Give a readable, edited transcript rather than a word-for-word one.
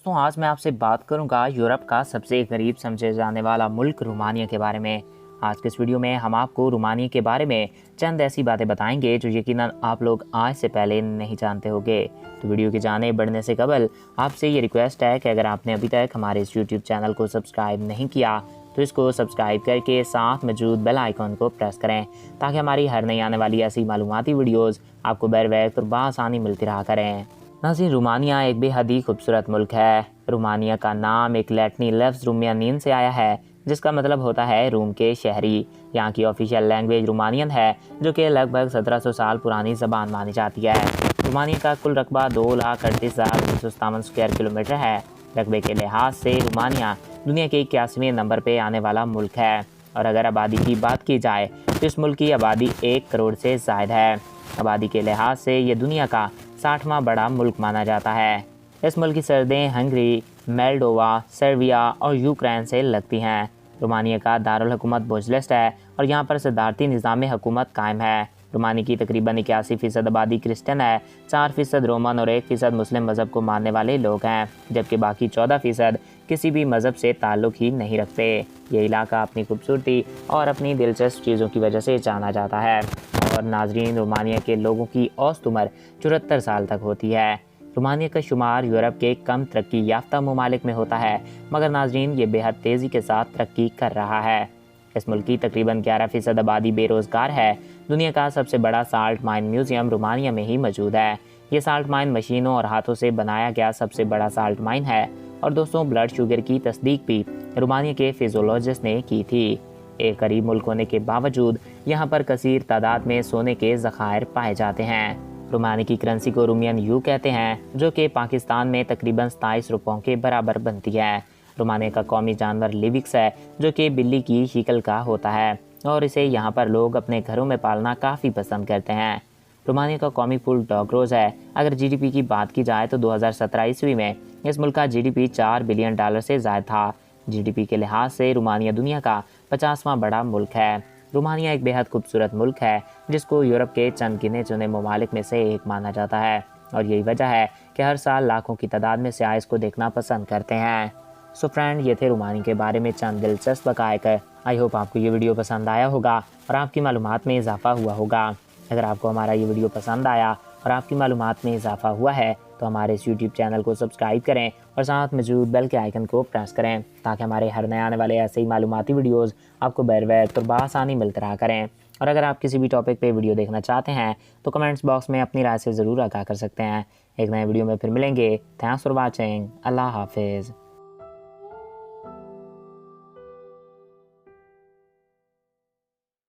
दोस्तों आज मैं आपसे बात करूंगा यूरोप का सबसे गरीब समझे जाने वाला मुल्क रोमानिया के बारे में। आज के इस वीडियो में हम आपको रोमानिया के बारे में चंद ऐसी बातें बताएंगे जो यकीनन आप लोग आज से पहले नहीं जानते होंगे। तो वीडियो की जाने बढ़ने से कबल आपसे ये रिक्वेस्ट है कि अगर आपने अभी तक हमारे इस यूट्यूब चैनल को सब्सक्राइब नहीं किया तो इसको सब्सक्राइब करके साथ मौजूद बेल आइकॉन को प्रेस करें ताकि हमारी हर नई आने वाली ऐसी मालूमाती वीडियोज़ आपको बर वक्त और बआसानी मिलती रहा करें। नाज़रीन, रोमानिया एक बेहद ही खूबसूरत मुल्क है। रोमानिया का नाम एक लैटिनी लफ्ज़ रोमियानियन से आया है जिसका मतलब होता है रूम के शहरी। यहाँ की ऑफिशियल लैंग्वेज रोमानियन है जो कि लगभग 1700 साल पुरानी ज़बान मानी जाती है। रोमानिया का कुल रकबा 2,38,957 स्क्वायर किलोमीटर है। रकबे के लिहाज से रोमानिया दुनिया के 81वें नंबर पर आने वाला मुल्क है और अगर आबादी की बात की जाए तो इस मुल्क की आबादी 1 करोड़ से ज़ायद है। आबादी के लिहाज से ये दुनिया का 60वां बड़ा मुल्क माना जाता है। इस मुल्क की सरहदें हंगरी, मोल्डोवा, सर्बिया और यूक्रेन से लगती हैं। रोमानिया का दारुल हुकूमत बुखारेस्ट है और यहाँ पर सदारती निज़ाम हुकूमत कायम है। रोमानिया की तकरीबन 81% आबादी क्रिश्चियन है, 4% रोमन और 1% मुस्लिम मज़हब को मानने वाले लोग हैं, जबकि बाकी 14% किसी भी मज़हब से ताल्लुक़ ही नहीं रखते। ये इलाका अपनी खूबसूरती और अपनी दिलचस्प चीज़ों की वजह से जाना जाता है। और नाजरीन, रोमानिया के लोगों की औसत उम्र 74 साल तक होती है। रोमानिया का शुमार यूरोप के कम तरक्की याफ्ता ममालिक में होता है, मगर नाजरीन ये बेहद तेज़ी के साथ तरक्की कर रहा है। इस मुल्क की तकरीबन 11% आबादी बेरोज़गार है। दुनिया का सबसे बड़ा साल्ट माइन म्यूज़ियम रोमानिया में ही मौजूद है। ये साल्ट माइन मशीनों और हाथों से बनाया गया सबसे बड़ा साल्ट माइन है। और दोस्तों, ब्लड शुगर की तस्दीक भी रोमानिया के फिजियोलॉजिस्ट ने की थी। एक गरीब मुल्क होने के बावजूद यहाँ पर कसीर तादाद में सोने के ज़खायर पाए जाते हैं। रोमानिया की करेंसी को रूमियन यू कहते हैं, जो कि पाकिस्तान में तकरीबन 27 रुपयों के बराबर बनती है। रोमानिया का कौमी जानवर लिविक्स है, जो कि बिल्ली की शिकल का होता है और इसे यहाँ पर लोग अपने घरों में पालना काफ़ी पसंद करते हैं। रोमानिया का कौमी फूल डॉग रोज़ है। अगर जीडीपी की बात की जाए तो 2017 ईस्वी में इस मुल्क का जीडीपी $4 बिलियन से ज़ायद था। जीडीपी के लिहाज से रोमानिया दुनिया का 50वां बड़ा मुल्क है। रोमानिया एक बेहद खूबसूरत मुल्क है जिसको यूरोप के चंद गिने चुने ममालिक में से एक माना जाता है और यही वजह है कि हर साल लाखों की तादाद में सियाह इसको देखना पसंद करते हैं। सो फ्रेंड, ये थे रोमानिया के बारे में चंद दिलचस्प हक़ाइक़। आई होप आपको ये वीडियो पसंद आया होगा और आपकी मालूमात में इजाफा हुआ होगा। अगर आपको हमारा ये वीडियो पसंद आया और आपकी मालूमात में इजाफा हुआ है तो हमारे इस यूट्यूब चैनल को सब्सक्राइब करें और साथ मौजूद बेल के आइकन को प्रेस करें ताकि हमारे हर नए आने वाले ऐसे ही मालूमाती वीडियोज़ आपको बर वक्त और बआसानी मिलते रहा करें। और अगर आप किसी भी टॉपिक पे वीडियो देखना चाहते हैं तो कमेंट्स बॉक्स में अपनी राय से ज़रूर आगाह कर सकते हैं। एक नए वीडियो में फिर मिलेंगे। Thanks for watching. अल्लाह हाफिज़।